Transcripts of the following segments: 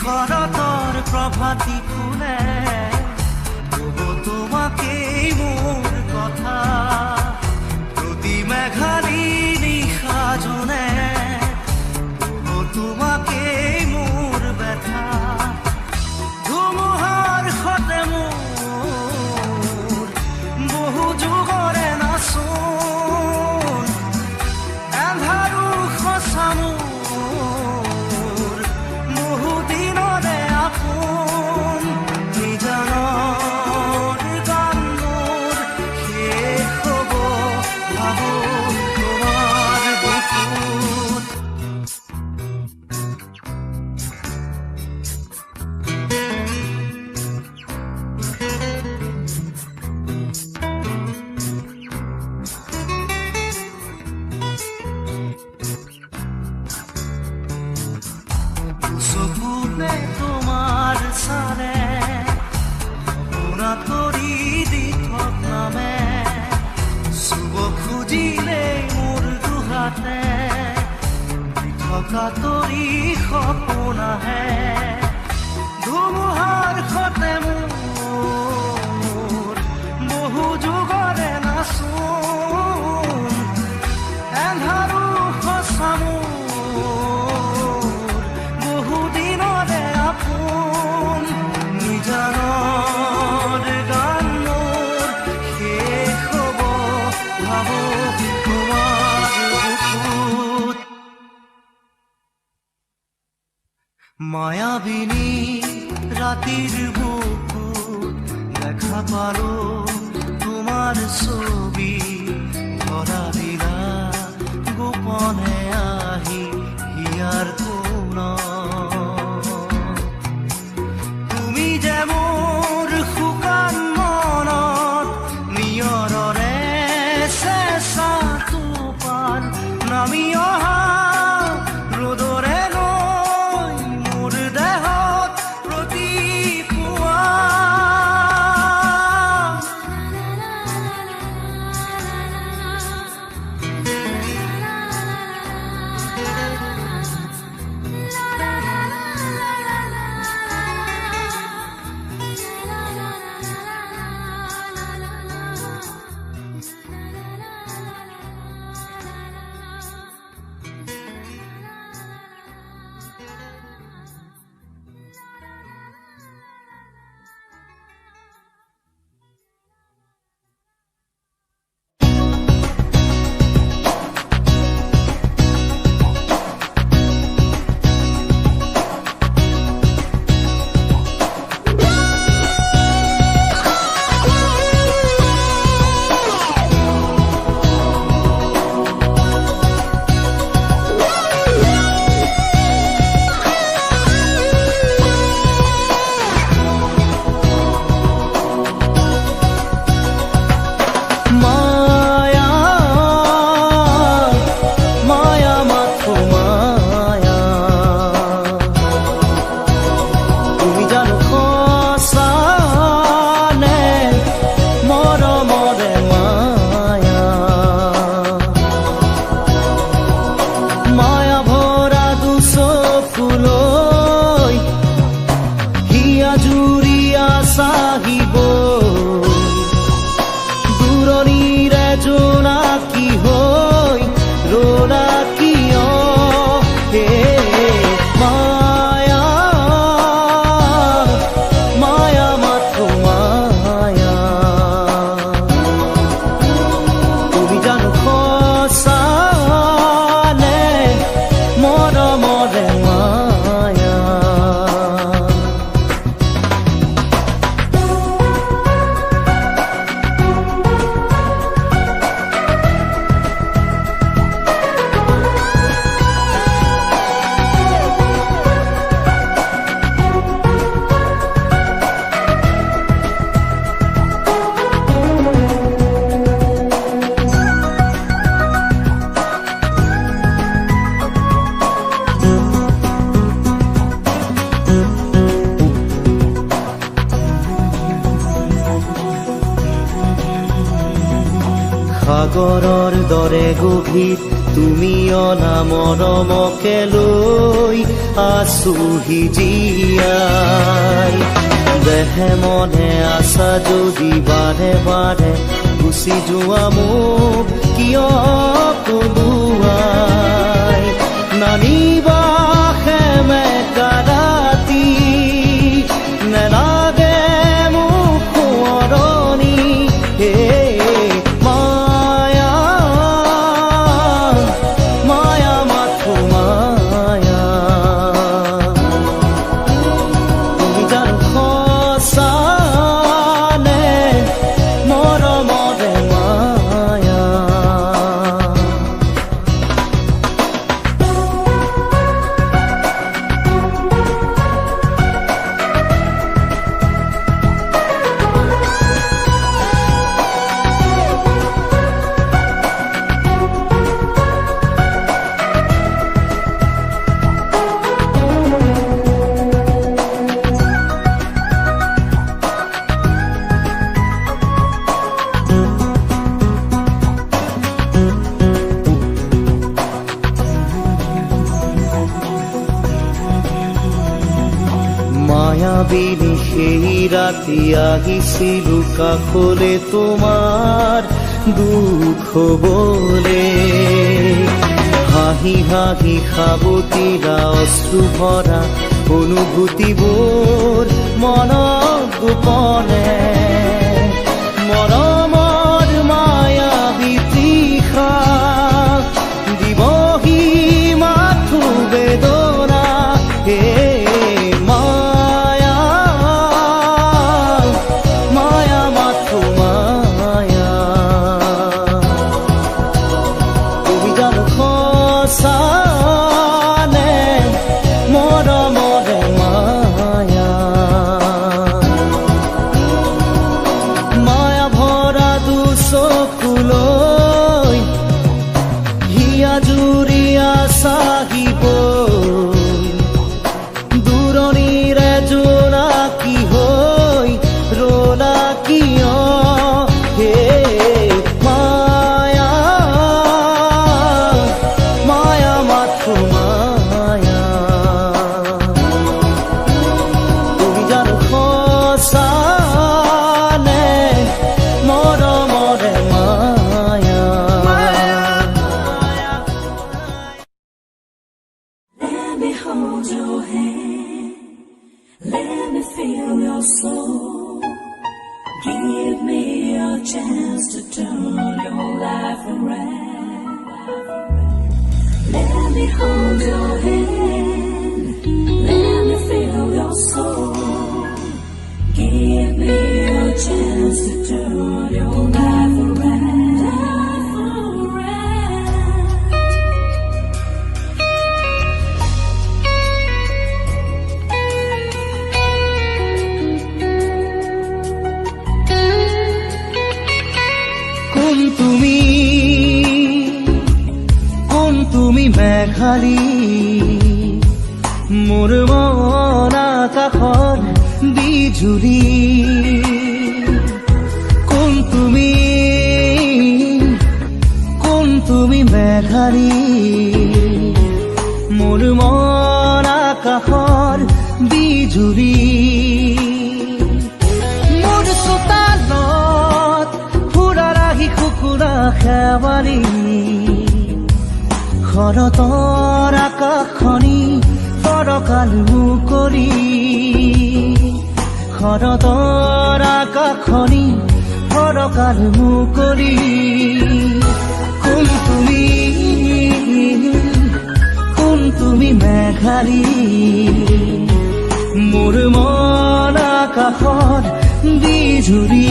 শৰতৰ প্ৰভাতী ফুলে কব তোমাকেই মোৰ কথা প্ৰতি মেঘালী নিশা জোনে কব তোমাকেই মোৰ ব্যথা ধুমুহাৰ সতে মোৰ বহু যুগৰে নাচোন এন্ধাৰো সঁচা মোৰ বহু দিনৰে আপোন নিজানৰ গান মোৰ শেষ হ'ব ভাবো তোমাৰ বুকুত চকুতে তোমাৰ চালে পুৰা তৰি দি থকামে চুব খুজিলে মোৰ দুহাতে থকা তৰি সপোন আহে ধুমুহাৰ সতে মোৰ বহু যুগৰে নাচোন এন্ধাৰো সঁচা বহু দিনৰে আপোন নিজানৰ গান মোৰ শেষ হ'ব ভাবো তোমাৰ বুকুত মায়াবিনী ৰাতিৰ বুকুত দেখা পালো তোমাৰ ছবি ধৰা দিলা গোপনে আহি হিয়াৰ তুমি যে মোৰ শুকান মনত নিয়ৰৰে চেঁচা টোপাল নামি অহা ৰ'দৰে নৈ মোৰ দেহত প্ৰতিপুৱা সাগৰৰ দৰে গভীৰ তুমি অনা মৰমকে লৈ আছোহি জীয়াই দেহে মনে আছা যদি বাৰে বাৰে গুচি যোৱা মোক কিয় কলোৱাই নানিবা সেমেকা ৰাতি নেলাগে মোক সোঁৱৰণি হে মায়া মায়া মাথো মায়া তুমি জানো সঁচা নে মৰমৰে মায়া মায়াবিনী সেই ৰাতি আহিছিলো কাষলে তোমাৰ দুখ হবলে হাঁহি হাঁহি সাবতিৰা অশ্ৰু ভৰা অনুভূতিবোৰ মনত গোপনে মৰমৰ মায়াবী তৃষা দিবহি মাথো বেদনা হে সাহিব দূৰণিৰে জোনাকী হৈ ৰলা কিয় হে মায়া মায়া মাথো মায়া তুমি জানো সঁচা নে মৰমৰে মায়া Let me hold your hand, let me feel your soul. Give me a chance to turn your life around. Let me hold your hand, let me feel your soul. Give me a chance to turn your life around. কোন তুমি মেঘালী মোৰ মন আকাশৰ বিজুলী কোন তুমি মেঘালী মোৰ মন আকাশৰ বিজুলী মোৰ চোতালত কুকুৰা খেৱালি শৰতৰ আকাশখনি ফৰকালো কৰি শৰতৰ আকাশখনি ফৰকালো কৰি কোন তুমি মেঘালী মোৰ মন আকাশত বিজুলী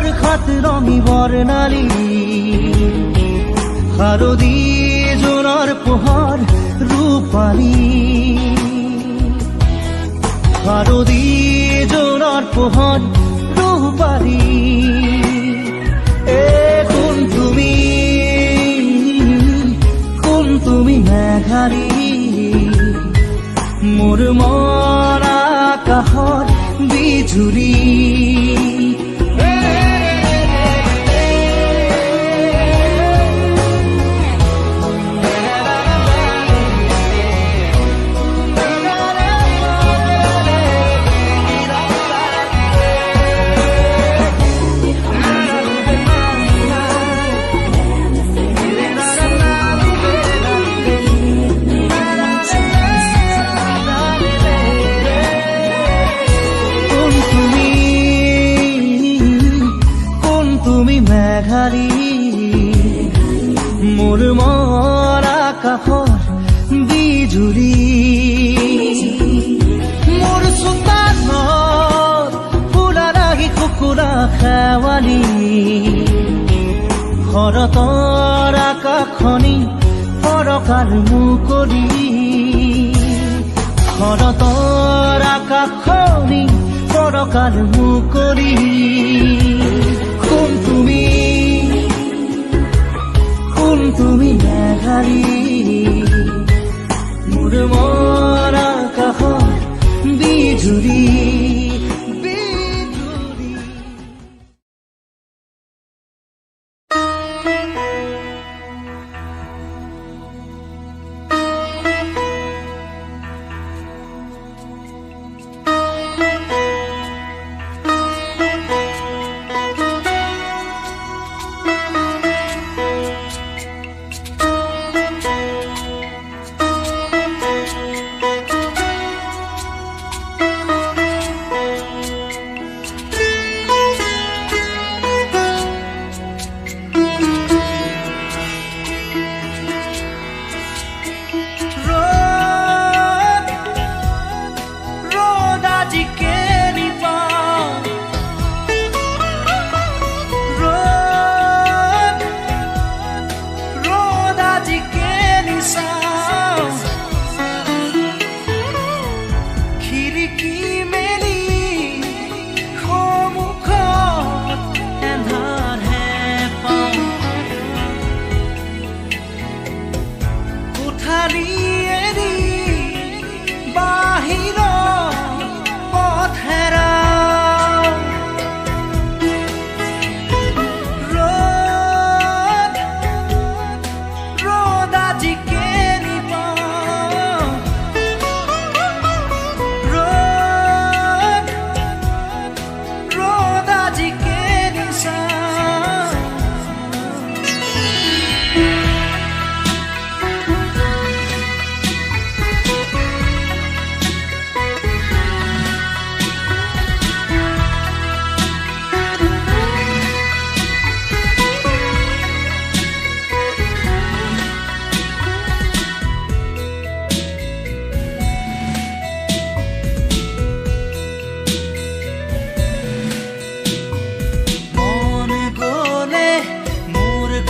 বৰষাত ৰঙি বৰ্ণালী শাৰদী জোনৰ পোহৰ ৰূপালী শাৰদী জোনৰ পোহৰ ৰূপালী কোন তুমি মেঘালী মোৰ মৰা আকাশৰ বিজুলী মোৰ মৰা আকাশৰ বিজুলী মোৰ চোতালত ফুলা লাগি কুকুৰা খেৱালী শৰতৰ আকাশখনি ফৰকাৰ মুকলি শৰতৰ আকাশখনি ফৰকাৰ মুকলি কোন তুমি মেঘালী মোৰ মৰা আকাশৰ বিজুলী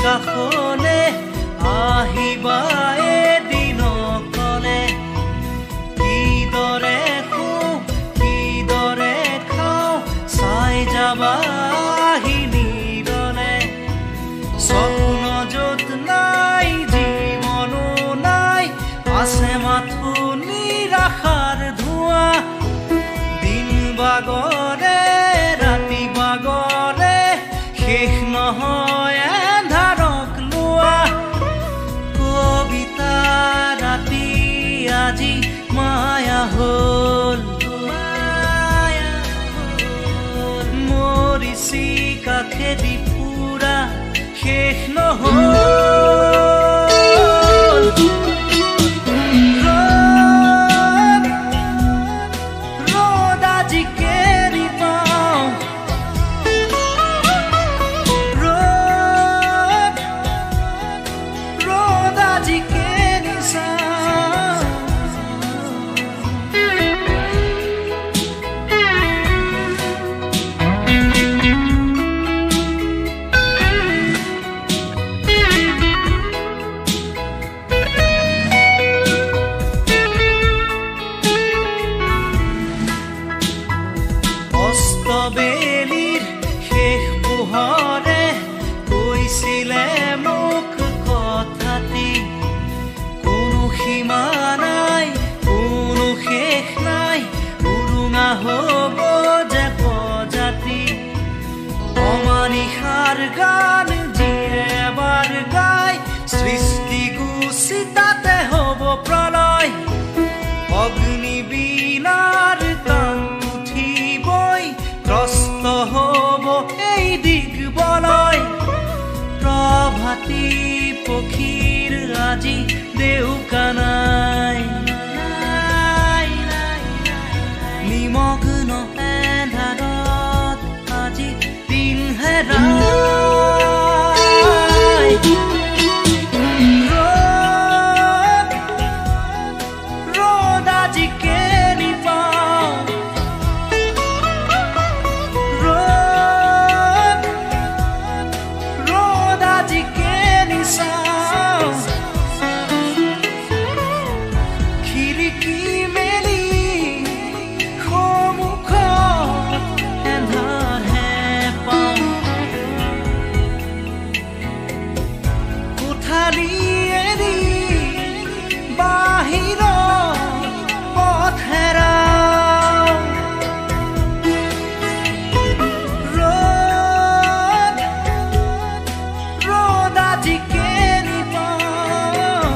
কাষলে আহিবা এদিনকলে কিদৰে শুওঁ কিদৰে খাওঁ চাই যাবা নিৰলে স্বপ্ন য'ত নাই জীৱনো নাই আছে মাথো নিৰাশাৰ ধোঁৱা দিন বাগৰে ৰাতি বাগৰে শেষ নহয় আজি মায়া হল মৰিছি কাষেদি পুৰা শেষ নহল ৰ'দ আজি কেৰি পাওঁ ৰ'দ আজি কেৰি চাওঁ পোহৰে কৈছিলে মোক কথাটি কোনো সীমা নাই কোনো শেষ নাই উৰুঙা হ'ব যে প্ৰজাতি অমানিশাৰ গান যিয়ে এবাৰ গাই সৃষ্টি গুচি তাতে হ'ব প্ৰলয় অগ্নিবীণাৰ তান উঠিবই ত্ৰস্ত হ'ব এই দিগবলয় প্ৰভাতী পক্ষীৰ আজি দেউকা নাই নিমগ্ন এন্ধাৰত আজি দিন হেৰাই ৰ'দ আজি কেনি পাওঁ ৰ'দ আজি কেনি চাওঁ খিৰিকী মেলি সন্মুখত এন্ধাৰহে পাওঁ কোঠালি এৰি বাহিৰত পথ হেৰাওঁ ৰ'দ আজি কেনি পাওঁ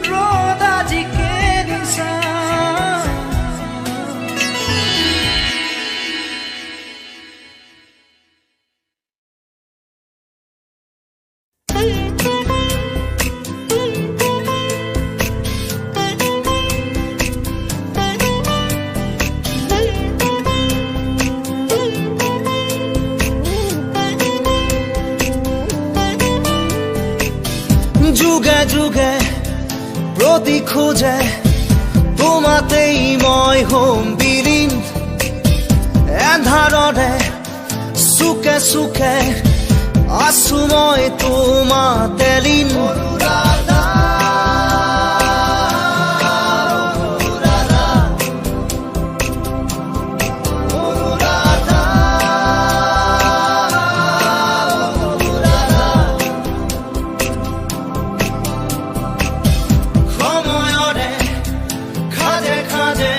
ৰ'দ আজি কেনি চাওঁ যুগে যুগে প্ৰতি খোজে তোমাতেই মই হ'ম বিলীন এন্ধাৰৰে চুকে চুকে আছো মই তোমাতে লীন সময়ৰে খাজে খাজে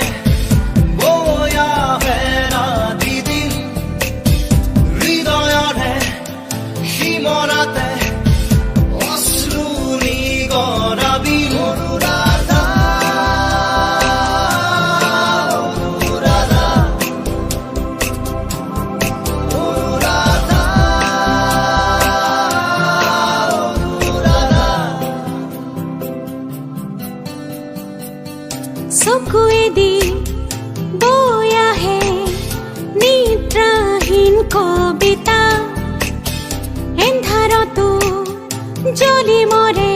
বৈ আহে ৰাতি দিন হৃদয়ৰে সিমৰাতে অশ্ৰু নিগৰাবি অনুৰাধা চকুৱেদি বৈ আহে নিদ্ৰাহীন কবিতা এন্ধাৰতো জ্বলি মৰে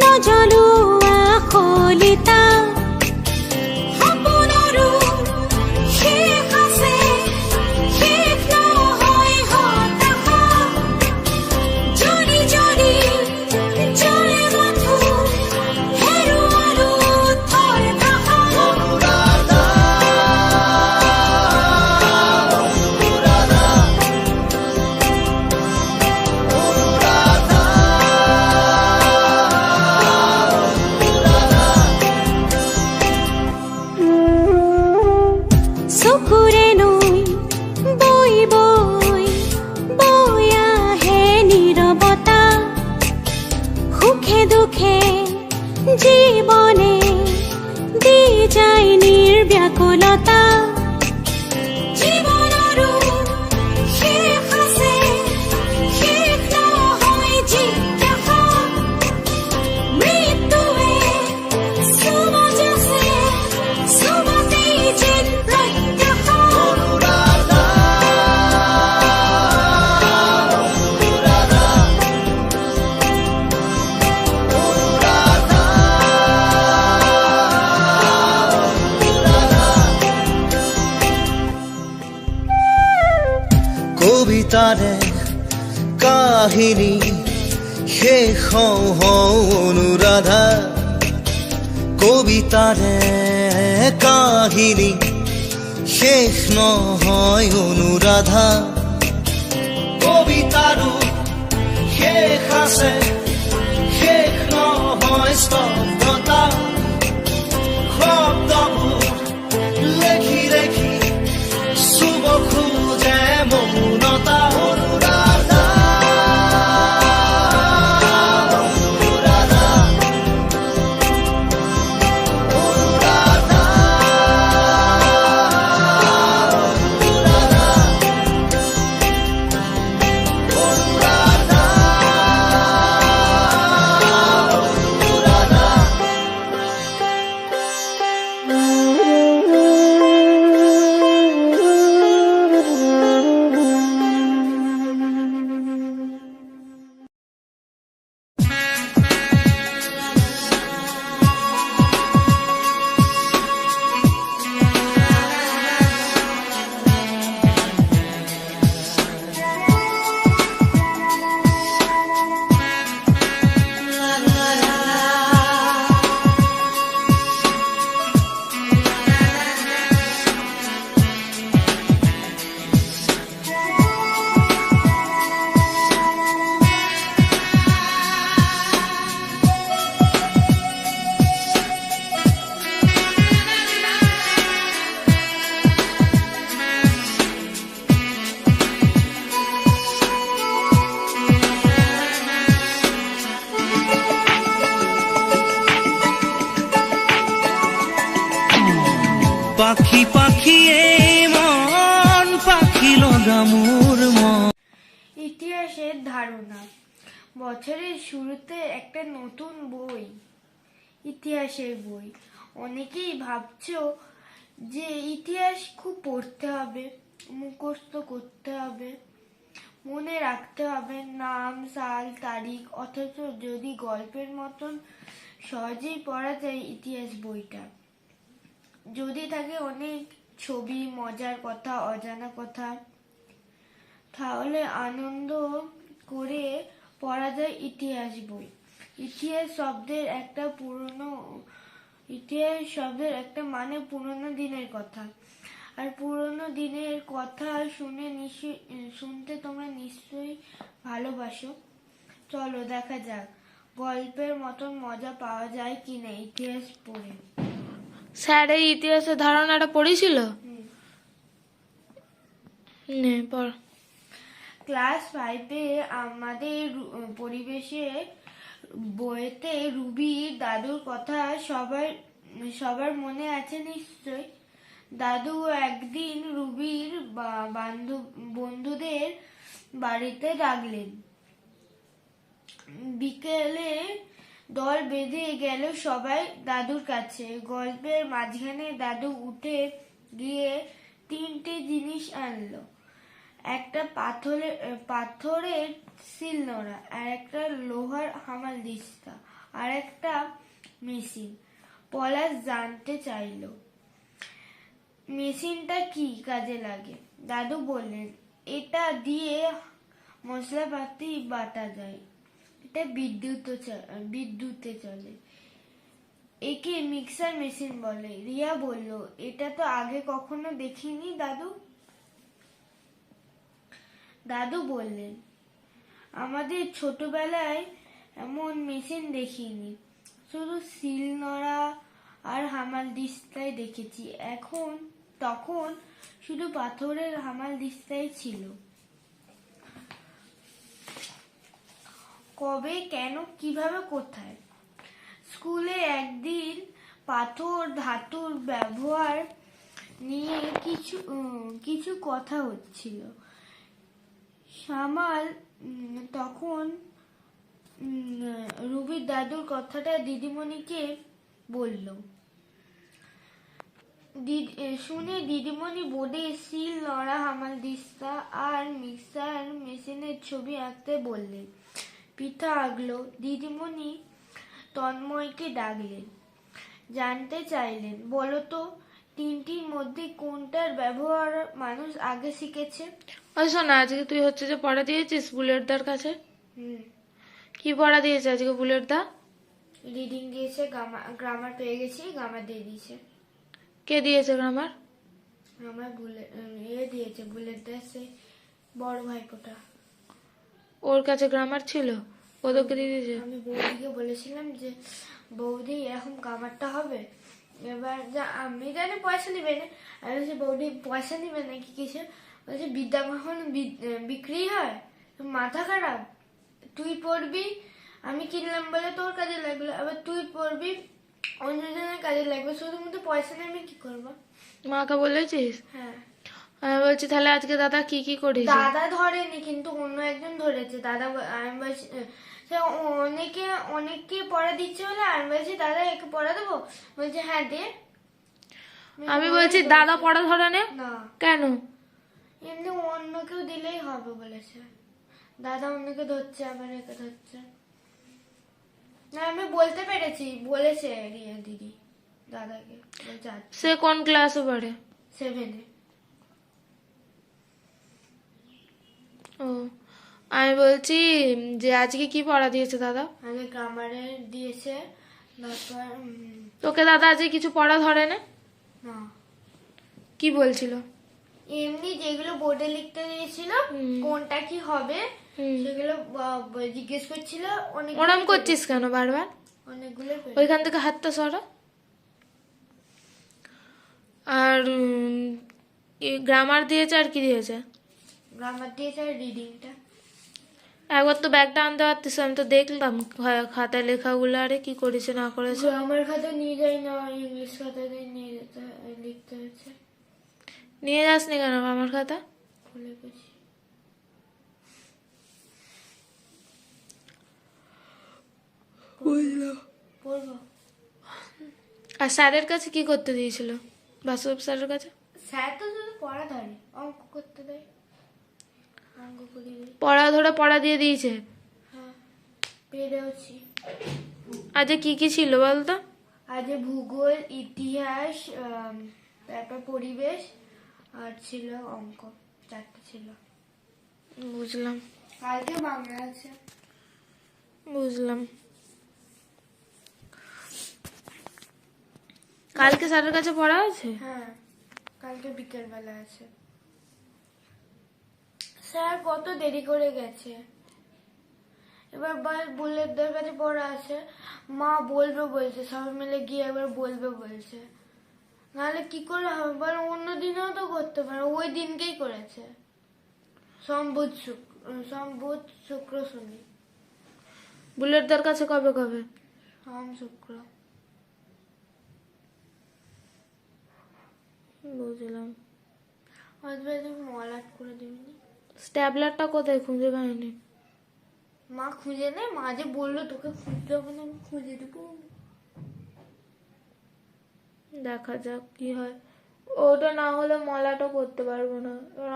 নজ্বলোৱা শলিতা সপোনৰো শেষ আছে শেষ নহয় হতাশা জ্বলি জ্বলি জ্বলে মাথো হেৰুৱালো থৰ ভাষা চকুৰে নৈ বৈ বৈ বৈ আহে নীৰৱতা সুখে দুখে জীৱনে দি যায় নিৰ্ব্যাকুলতা জীৱনৰো শেষ আছে শেষ নহয় জিজ্ঞাসা মৃত্যুৱে চুমজ আছে চুমতেই যেন প্ৰত্যাশা কবিতাৰে কাহিনী শেষ হওঁ হওঁ অনুৰাধা কবিতাৰে কাহিনী কাহিনী শেষ নহয় অনুৰাধা কবিতাৰো শেষ আছে শেষ নহয় স্তব্ধতা শব্দবোৰ লেখি লেখি চুব খোজে মৌনতা অনুৰাধা অনুৰাধা অনুৰাধা পাখি পাখি মন পাখি লগা মোর মন ইতিহাসের ধারণা বছরের শুরুতে একটা নতুন বই ইতিহাসের বই অনেকেই ভাবছো যে ইতিহাস খুব পড়তে হবে মুখস্থ করতে হবে মনে রাখতে হবে নাম সাল তারিখ অথচ যদি গল্পের মতন সহজেই পড়া যায় ইতিহাস বইটা যদি থাকে অনেক ছবি মজার কথা অজানা কথা তাহলে আনন্দ করে পড়া যায় ইতিহাস বই ইতিহাস শব্দের একটা মানে পুরনো দিনের কথা আর পুরনো দিনের কথা শুনতে তোমরা নিশ্চয়ই ভালোবাসো চলো দেখা যাক গল্পের মতন মজা পাওয়া যায় কিনা ইতিহাস পড়ে স্যার এই ইতিহাসের ধারণাটা পড়েছিল নে পড় ক্লাস 5-এ আমাদের পরিবেশে বইতে রুবির দাদুর কথা সবার মনে আছে নিশ্চয় দাদু একদিন রুবির বন্ধুদের বাড়িতে ডাকলেন বিকেলে দল বেঁধে গেল সবাই দাদুর কাছে গল্পের মাঝখানে দাদু উঠে গিয়ে 3টে জিনিস আনলো একটা পাথরের শিলনোড়া আর একটা লোহার হামালদিস্তা আর একটা মেশিন পলাশ জানতে চাইলো মেশিনটা কি কাজে লাগে দাদু বললেন এটা দিয়ে মশলাপাতি বাটা যায় এটা বিদ্যুতে চলে একে মিক্সার মেশিন বলে রিয়া বলল এটা তো আগে কখনো দেখিনি দাদু বললেন আমাদের ছোটবেলায় এমন মেশিন দেখিনি শুধু শিলনোড়া আর হামালদিস্তাই দেখেছি তখন শুধু পাথরের হামালদিস্তাই ছিল কবে কেন কিভাবে কোথায় স্কুলে একদিন পাথর ধাতুর ব্যবহার নিয়ে কিছু কথা হচ্ছিল শামাল তখন রুবির দাদুর কথাটা দিদিমণিকে বলল শুনে দিদিমণি বোর্ডে শিল নোড়া হামালদিস্তা আর মিক্সার মেশিনের ছবি আঁকতে বললেন পিঠা আঁকলো দিদিমণি তন্ময়কে ডাকলেন জানতে চাইলেন বলতো তিনটির মধ্যে কোনটার ব্যবহার মানুষ আগে শিখেছে ওই শোনা আজকে তুই হচ্ছে যে পড়া দিয়েছিস বুলেটদার কাছে কি পড়া দিয়েছে আজকে বুলেটদা রিডিং দিয়েছে গ্রামার পেয়ে গেছি গ্রামার দিয়ে দিয়েছে কে দিয়েছে গ্রামার? আমার দিয়েছে বুলেটদের সেই বড় ভাইপোটা। ওর কাছে গ্রামার ছিল, ও তোকে দিয়ে দিয়েছে? আমি বৌদিকে বলেছিলাম যে বৌদি এরকম কামারটা হবে, এবার আমি জানি পয়সা নিবে না, আমি বলছি বৌদি পয়সা নিবে নাকি কিছু, বলছে বিদ্যা কখন বিক্রি হয়, মাথা খারাপ, তুই পড়বি, আমি কিনলাম বলে তোর কাজে লাগলো, আবার তুই পড়বি অন্যজনের কাজে লাগবে, শুধুমাত্র পয়সা নিয়ে আমি কি করবো? মাকে বলেছিস? হ্যাঁ। আমি বলছি তাহলে আজকে দাদা কি কি করিস? দাদা ধরেনি, কিন্তু অন্য একজন ধরেছে। দাদা আমি বলছি সে অনেককে পড়া দিচ্ছে বলে আমি বলছি দাদা একে পড়া দেবো, বলছে হ্যাঁ দে। আমি বলছি দাদা পড়া ধরে নে। না, কেন? এমনি অন্য কেউ দিলেই হবে বলেছে। দাদা অন্যকে ধরছে, আবার একে ধরছে। না আমি বলতে পেরেছি, বলেছে রিয়া দিদি দাদাকে, বলছে আচ্ছা। সে কোন ক্লাসে পড়ে? 7-এ। ও, আমি বলছি যে আজকে কি পড়া দিয়েছে দাদা? আগে গ্রামারে দিয়েছে, তারপর তোকে দাদা আজকে কিছু পড়া ধরে না? না, কি বলছিল? এমনি যেগুলো বোর্ডে লিখতে দিয়েছিল কোনটা কি হবে সেগুলো জিজ্ঞেস করছিল। ওরম করছিস কেন বারবার? অনেকগুলো ওইখান থেকে হাতটা সরা। আর গ্রামার দিয়েছে, আর কি দিয়েছে? গ্রামার দিয়েছে আর রিডিংটা। একবার তো ব্যাগটা আনতে পারতিস, আমি তো দেখলাম খাতায় লেখাগুলো। আরে কি করেছে না করেছে? আমার খাতা নিয়ে যাই না, ইংলিশ খাতাতে নিয়ে যেতে লিখতে হয়েছে। নিয়ে যাসনি কেন আমার খাতা? ভুলে গেছি। পড়বো। আর স্যারের কাছে কি করতে দিয়েছিল? বাসুদেব স্যারের কাছে স্যার তো শুধু পড়া ধরে, অঙ্ক করতে দেয়, অঙ্ক করিয়ে দেয়। পড়া ধরে পড়া দিয়ে দিয়েছে? হ্যাঁ, পেরেওছি। আজ কি কি ছিল বলতো? আজ ভূগোল, ইতিহাস, তারপর পরিবেশ, আর ছিল অঙ্ক, 4টে ছিল। বুঝলাম কালকে বাংলা আছে। বুঝলাম। কালকে স্যারের কাছে পড়া আছে? হ্যাঁ, কালকে বিকেল বেলা আছে। স্যার কত দেরি করে গেছে। এবার বুলেটদের কাছে পড়া আছে, মা বলবে বলছে, সবাই মিলে গিয়ে একবার বলবে বলছে, নাহলে কি করে হবে বল? অন্য দিনেও তো করতে পারে, ওই দিনকেই করেছে, বুধ শুক্র শনি। বুলেটদের কাছে কবে কবে? শুক্র। বুঝলাম। তুমি মলাট করে দিবি। স্ট্যাবলারটা কোথায় খুঁজে পাইনি? মা খুঁজে নেই, মা যে বললো তোকে খুঁজতে হবে না, আমি খুঁজে দেবো। দেখা যাক কি হয়। ওটা না হলে মলাটও করতে পারবো না,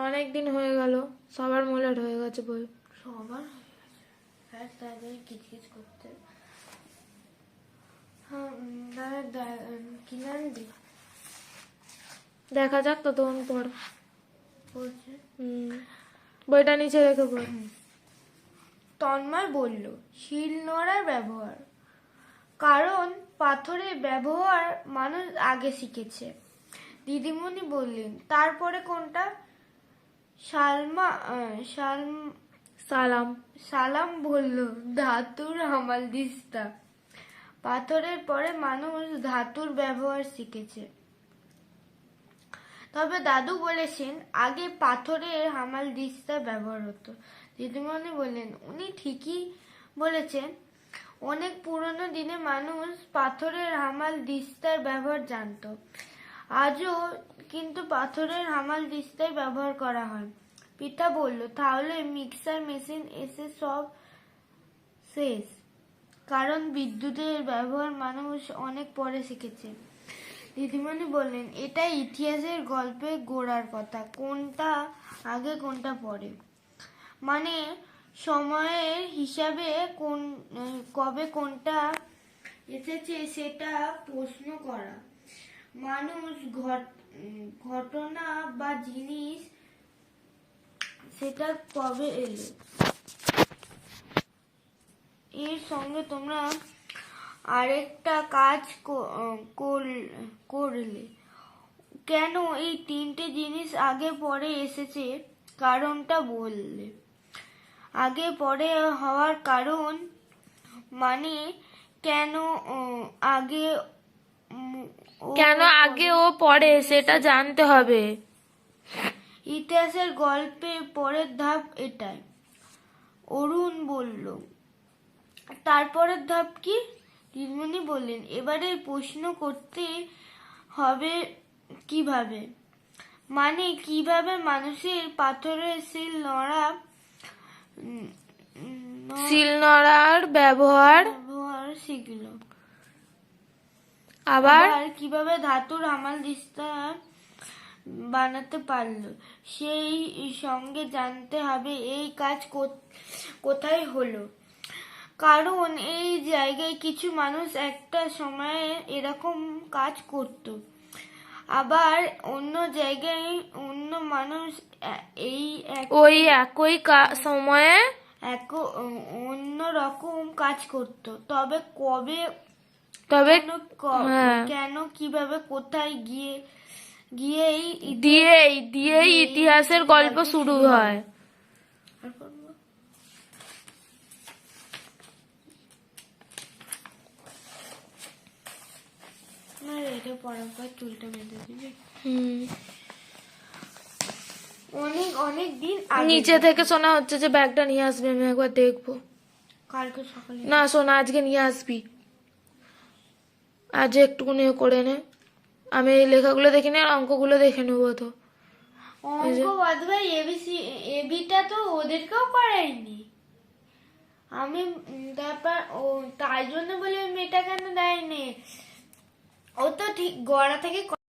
অনেক দিন হয়ে গেল, সবার মলাট হয়ে গেছে বই। সবার হয়ে গেছে, হ্যাঁ তাদের কিচকিচ করতে। হ্যাঁ কিনে আনবি? দেখা যাক, ততক্ষণ পড়। বলছে বইটা নিচে রেখে পড়। তন্ময় বলল, শিল নোড়ার ব্যবহার, কারণ পাথরের ব্যবহার মানুষ আগে শিখেছে। দিদিমণি বললেন, তারপরে কোনটা? সালাম বলল, ধাতুর হামালদিস্তা। পাথরের পরে মানুষ ধাতুর ব্যবহার শিখেছে। তবে দাদু বলেছেন আগে পাথরের হামালদিস্তা ব্যবহার হতো। দিদিমণি বললেন, উনি ঠিকই বলেছেন, অনেক পুরনো দিনে মানুষ পাথরের হামালদিস্তার ব্যবহার জানতো। আজও কিন্তু পাথরের হামালদিস্তাই ব্যবহার করা হয়। পিতা বলল, তাহলে মিক্সার মেশিন এসে সব শেষ, কারণ বিদ্যুতের ব্যবহার মানুষ অনেক পরে শিখেছে। দিদিমণি বললেন, এটা ইতিহাসের গল্পে গোড়ার কথা, কোনটা আগে কোনটা পরে, মানে সময়ের হিসাবে কবে কোনটা এসেছে সেটা প্রশ্ন করা। মানুষ ঘটনা বা জিনিস সেটা কবে এলো। এর সঙ্গে তোমরা আরেকটা কাজ করলে, কেন এই তিনটে জিনিস আগে পরে এসেছে কারণটা বললে। আগে পরে হওয়ার কারণ মানে কেন আগে কেন আগে ও পরে সেটা জানতে হবে। ইতিহাসের গল্পে পরের ধাপ এটাই। অরুণ বলল, তারপরের ধাপ কি? দিদিমণি বললেন, এবারে প্রশ্ন করতে হবে কিভাবে, মানে কিভাবে মানুষের পাথরের শিল নড়ার ব্যবহার শিখল, আবার কিভাবে ধাতুর হামালদিস্তা বানাতে পারলো, সেই সঙ্গে জানতে হবে এই কাজ কোথায় হলো। কারণ এই জায়গায় কিছু মানুষ একটা সময়ে এরকম কাজ করত, আবার অন্য জায়গায় অন্য মানুষ ওই একই সময়ে অন্য রকম কাজ করত। তবে কবে, কেন, কিভাবে, কোথায় দিয়েই ইতিহাসের গল্প শুরু হয়। এটা পড়ার পর চুলটা বেঁধে দিবি। অনেক দিন নিচে থেকে শোনা হচ্ছে যে ব্যাগটা নিয়ে আসবে, আমি একবার দেখবো। কালকে সকালে না শোনা, আজকে নিয়ে আসবি, আজ একটুকুনি করে নে। আমি এই লেখাগুলো দেখিনি আর অঙ্কগুলো দেখে নেবো। তো অঙ্ক বাদবে এবিটা তো ওদেরকেও করাইনি আমি, তারপর তাই জন্য বলি মেয়েটা কেন দেয়নি, ও তো ঠিক গড়া থেকে